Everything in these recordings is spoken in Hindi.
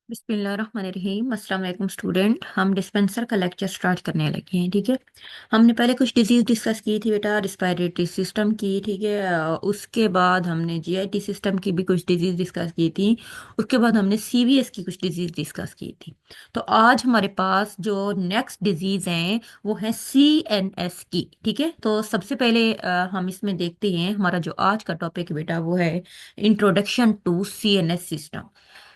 बिस्मिल्लाहिर्रहमानिर्रहीम। अस्सलाम वालेकुम स्टूडेंट। हम डिस्पेंसर का लेक्चर स्टार्ट करने लगे हैं। ठीक है, हमने पहले कुछ डिजीज डिस्कस की थी बेटा, रिस्पायरेटरी सिस्टम की। ठीक है, उसके बाद हमने जीआईटी सिस्टम की भी कुछ डिजीज डिस्कस की थी। उसके बाद हमने सीवीएस की कुछ डिजीज डिस्कस की थी। तो आज हमारे पास जो नेक्स्ट डिजीज हैं वो है सीएनएस की। ठीक है, तो सबसे पहले हम इसमें देखते हैं, हमारा जो आज का टॉपिक है बेटा वो है introduction to CNS system.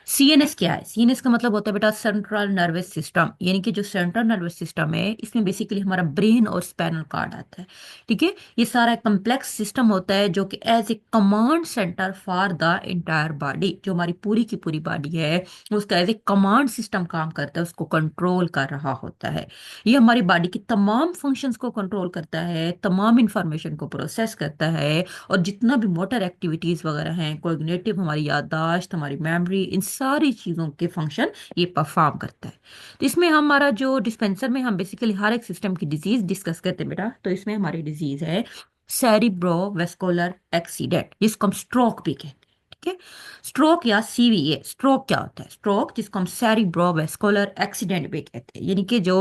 CNS क्या है? सीएनएस का मतलब होता है बेटा सेंट्रल नर्वस सिस्टम, यानी कि जो सेंट्रल नर्वस सिस्टम है इसमें बेसिकली हमारा ब्रेन और स्पाइनल कार्ड आता है। ठीक है, ये सारा कम्प्लेक्स सिस्टम होता है जो कि as a command center for the entire body, जो हमारी पूरी की पूरी बॉडी है उसका एज ए कमांड सिस्टम काम करता है, उसको कंट्रोल कर रहा होता है। ये हमारी बॉडी की तमाम फंक्शंस को कंट्रोल करता है, तमाम इंफॉर्मेशन को प्रोसेस करता है, और जितना भी मोटर एक्टिविटीज वगैरह हैं, कोग्निटिव, हमारी याददाश्त, हमारी मेमोरी, इन सारी चीज़ों के फंक्शन ये परफॉर्म करता है। तो इसमें हमारा जो डिस्पेंसर में हम बेसिकली हर एक सिस्टम की डिजीज डिस्कस करते हैं बेटा। तो इसमें हमारी डिजीज है सेरिब्रोवेस्कुलर एक्सीडेंट, जिसको हम स्ट्रोक भी कहते हैं। ठीक है, स्ट्रोक या सीवीए। स्ट्रोक क्या होता है? स्ट्रोक, जिसको हम सेरिब्रोवेस्कुलर एक्सीडेंट भी कहते हैं, यानी कि जो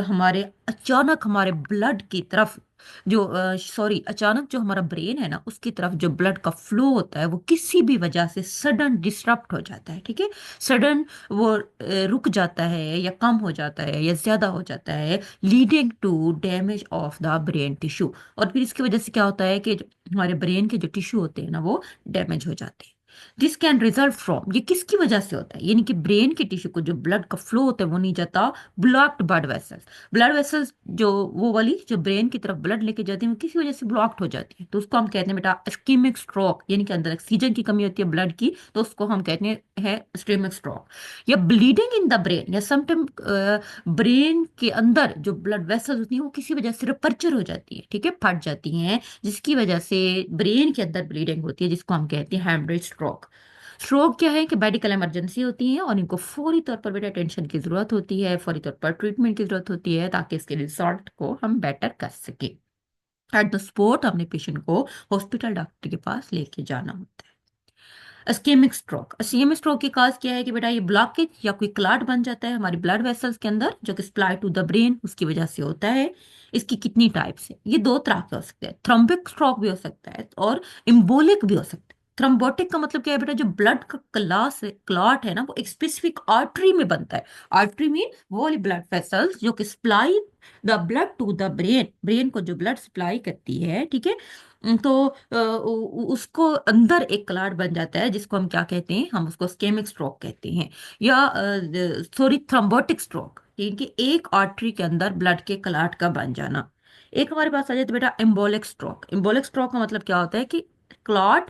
हमारे अचानक हमारे ब्लड की तरफ जो सॉरी अचानक जो हमारा ब्रेन है ना उसकी तरफ जो ब्लड का फ्लो होता है वो किसी भी वजह से सडन डिस्टरप्ट हो जाता है। ठीक है, सडन वो रुक जाता है या कम हो जाता है या ज्यादा हो जाता है, leading to damage of the brain tissue. और फिर इसकी वजह से क्या होता है कि हमारे ब्रेन के जो टिश्यू होते हैं ना वो डैमेज हो जाते हैं। दिस कैन रिजल्ट फ्रॉम, ये किसकी वजह से होता है? यानी कि ब्रेन के टिश्यू को जो ब्लड का फ्लो होता है वो नहीं जाता, blocked blood vessels. Blood vessels जो वो वाली जो ब्रेन की तरफ ब्लड लेके जाती है वो किसी वजह से ब्लॉक्ड हो जाती है, तो उसको हम कहते हैं बेटा इस्कीमिक स्ट्रोक, यानी कि अंदर ऑक्सीजन की कमी होती है ब्लड की, तो उसको हम कहते हैं इस्कीमिक स्ट्रोक। या ब्लीडिंग इन द ब्रेन, या समटाइम ब्रेन के अंदर जो ब्लड वेसल्स होती हैं वो किसी वजह से रपर्चर हो जाती है, ठीक है, फट जाती हैं, जिसकी वजह से ब्रेन के अंदर ब्लीडिंग होती है, जिसको हम कहते हैं हेमरेज स्ट्रोक। स्ट्रोक क्या है कि मेडिकल इमरजेंसी होती है और इनको फौरी तौर पर बेटा टेंशन की जरूरत होती है, फौरी तौर पर ट्रीटमेंट की जरूरत होती है ताकि इसके रिजल्ट को हम बेटर कर सके। एट द स्पॉट अपने पेशेंट को हॉस्पिटल डॉक्टर के पास लेके जाना होता है। अस्केमिक स्ट्रोक, अस्केमिक स्ट्रोक की काज क्या है कि बेटा ये ब्लॉकेज या कोई क्लॉट बन जाता है हमारी ब्लड वेसल्स के अंदर जो कि सप्लाई टू द ब्रेन उसकी वजह से होता है। इसकी कितनी टाइप्स है? ये दो तरह के हो सकते हैं। थ्रोम्बिक स्ट्रोक भी हो सकता है और इम्बोलिक भी हो सकता है। थ्रोम्बोटिक का मतलब क्या है बेटा? जो ब्लड का क्लास क्लॉट है ना वो एक स्पेसिफिक आर्टरी में बनता है। आर्टरी मीन वो वाली ब्लड वेसल्स जो कि supply the blood to the brain, brain को जो ब्लड सप्लाई करती है। ठीक है, तो उसको अंदर एक क्लाट बन जाता है जिसको हम क्या कहते हैं? हम उसको स्केमिक स्ट्रोक कहते हैं, या सॉरी थ्रोम्बोटिक स्ट्रोक, यानी कि एक आर्टरी के अंदर ब्लड के क्लाट का बन जाना। एक हमारे पास आ जाता है बेटा एम्बोलिक स्ट्रोक। एम्बोलिक स्ट्रोक का मतलब क्या होता है कि clot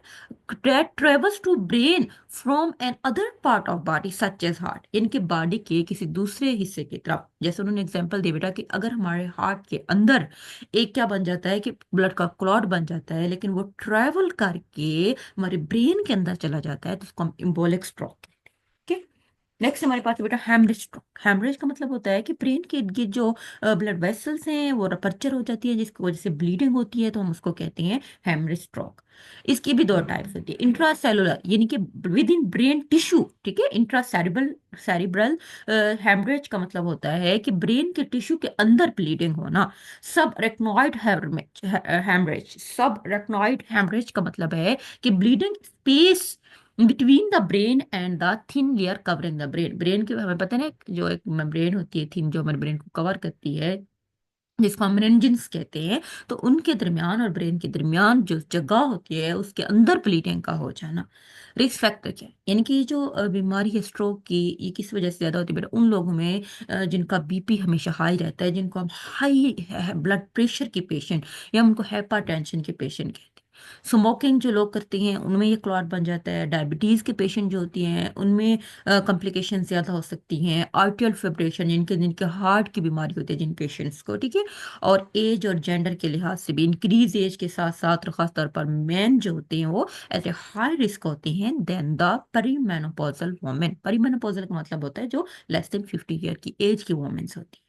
that travels to brain from an other part of body such as heart, इनके बॉडी के किसी दूसरे हिस्से की तरफ। जैसे उन्होंने एग्जांपल दिया बेटा कि अगर हमारे हार्ट के अंदर एक क्या बन जाता है कि ब्लड का क्लॉट बन जाता है लेकिन वो ट्रैवल करके हमारे ब्रेन के अंदर चला जाता है तो उसको हम एम्बोलिक स्ट्रोक कहते हैं। नेक्स्ट हमारे पास है बेटा हेमरेज स्ट्रोक। हेमरेज का मतलब होता है कि ब्रेन के इर्द गिर्द जो ब्लड वेसल्स हैं वो रपर्चर हो जाती है जिसकी वजह से ब्लीडिंग होती है, तो हम उसको कहते हैं हेमरेज स्ट्रोक। इसकी भी दो टाइप्स होती है, इंट्रासेलुलर यानी कि विद इन ब्रेन टिश्यू। ठीक है, इंट्रा सेरिब्रल हेमरेज का मतलब होता है कि ब्रेन के टिश्यू के अंदर ब्लीडिंग होना। सब रेक्नोइड हेमरेज, सब रेक्नोइड हेमरेज का मतलब है कि bleeding space between the brain and the thin layer covering the brain. Brain के हमें पता है ना, जो एक मेम्ब्रेन होती है थिन जो हमारे ब्रेन को कवर करती है, जिसको हम मेनिंजेस कहते हैं, तो उनके दरमियान और ब्रेन के दरमियान जो जगह होती है उसके अंदर ब्लीडिंग का हो जाना। रिस्क फैक्टर क्या है? यानी कि ये जो बीमारी है स्ट्रोक की, ये किस वजह से ज्यादा होती है बेटा? उन लोगों में जिनका बीपी हमेशा हाई रहता है, जिनको हम हाई ब्लड प्रेशर के पेशेंट या उनको हाइपरटेंशन के पेशेंट कहते हैं। स्मोकिंग जो लोग करते हैं उनमें ये क्लॉट बन जाता है। डायबिटीज के पेशेंट जो होती हैं उनमें कॉम्प्लिकेशन ज्यादा हो सकती हैं। आर्टियल फिब्रेशन, जिनके जिनके हार्ट की बीमारी होती है जिन पेशेंट्स को। ठीक है, और एज और जेंडर के लिहाज से भी इंक्रीज एज के साथ साथ खास तौर पर मेन जो होते हैं वो एज ए हाई रिस्क होते हैं then the perimenopausal women. Perimenopausal का मतलब होता है जो लेस देन 50 ईयर की एज की वोमेन्स होती हैं।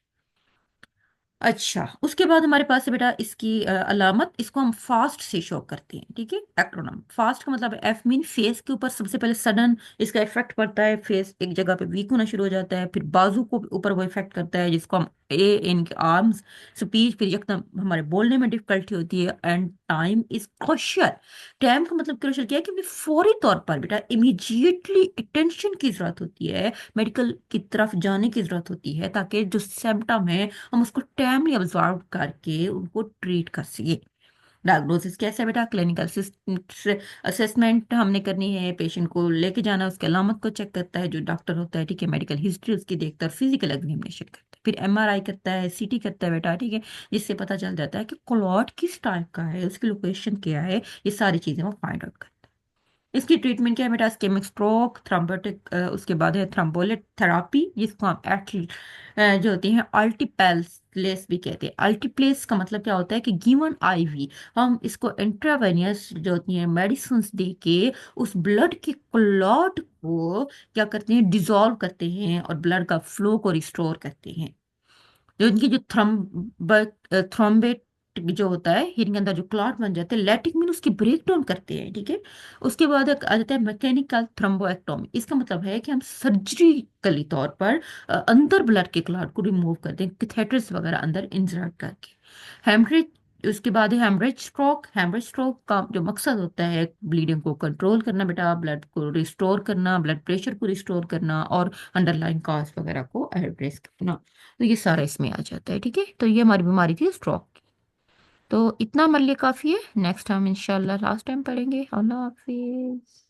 अच्छा, उसके बाद हमारे पास है बेटा इसकी अलामत, इसको हम फास्ट से शो करते हैं, ठीक है। एक्रोनम फास्ट का मतलब एफ मीन फेस के ऊपर सबसे पहले सडन इसका इफेक्ट पड़ता है, फेस एक जगह पे वीक होना शुरू हो जाता है, फिर बाजू को ऊपर वो इफेक्ट करता है जिसको हम ए, इनके आर्म्स, स्पीच, फिर एकदम हमारे बोलने में डिफिकल्टी होती है। And time is crucial. Time का मतलब क्रूशियल क्या है कि फौरी तौर पर बेटा इमीडिएटली अटेंशन की जरूरत होती है, मेडिकल की तरफ जाने की जरूरत होती है, ताकि जो सिम्टम है हम उसको टाइमली ऑब्जर्व करके उनको ट्रीट कर सके। डायग्नोसिस कैसे है बेटा, क्लिनिकल असेसमेंट हमने करनी है, पेशेंट को लेके जाना, उसके अलामत को चेक करता है जो डॉक्टर होता है, ठीक है। मेडिकल हिस्ट्री उसकी देखता है, फिजिकल एग्जामिनेशन करता है, फिर एमआरआई करता है, सीटी करता है बेटा, ठीक है। जिससे पता चल जाता है कि क्लॉट किस टाइप का है, उसकी लोकेशन क्या है, ये सारी चीजें वो फाइंड आउट करता है। इसकी ट्रीटमेंट क्या है बेटा, स्केमिक स्ट्रोक, थ्रोम्बोटिक, उसके बाद है थ्रोम्बोलिट थेरापी, जिसको हम जो होती है अल्टीप्लेस भी कहते हैं। अल्टीप्लेस का मतलब क्या होता है कि गिवन आईवी हम इसको इंट्रावेनियस जो होती है मेडिसिन दे के उस ब्लड के क्लॉट को क्या करते हैं, डिसॉल्व करते हैं और ब्लड का फ्लो को रिस्टोर करते हैं। जो इनकी जो थ्रोम्बेट जो होता है हिरण के अंदर जो क्लॉट बन जाते हैं, लैटिक मीन उसकी ब्रेक डाउन करते हैं, ठीक है। उसके बाद एक आ जाता है मैकेनिकल थ्रोम्बोएक्टोमी। इसका मतलब है कि हम सर्जिकली तौर पर अंदर ब्लड के क्लॉट को रिमूव करते हैं, कैथेटर्स वगैरह अंदर इंसर्ट करके। हेमरेज, उसके बाद है हेमरेज स्ट्रोक। हेमरेज स्ट्रोक का जो मकसद होता है ब्लीडिंग को कंट्रोल करना बेटा, ब्लड को रिस्टोर करना, ब्लड प्रेशर को रिस्टोर करना और अंडरलाइन कॉज वगैरह को एड्रेस करना। तो ये सारा इसमें आ जाता है, ठीक है। तो ये हमारी बीमारी थी स्ट्रोक की। तो इतना हमारे लिए काफ़ी है। नेक्स्ट हम इंशाल्लाह लास्ट टाइम पढ़ेंगे। अल्लाह हाफिज।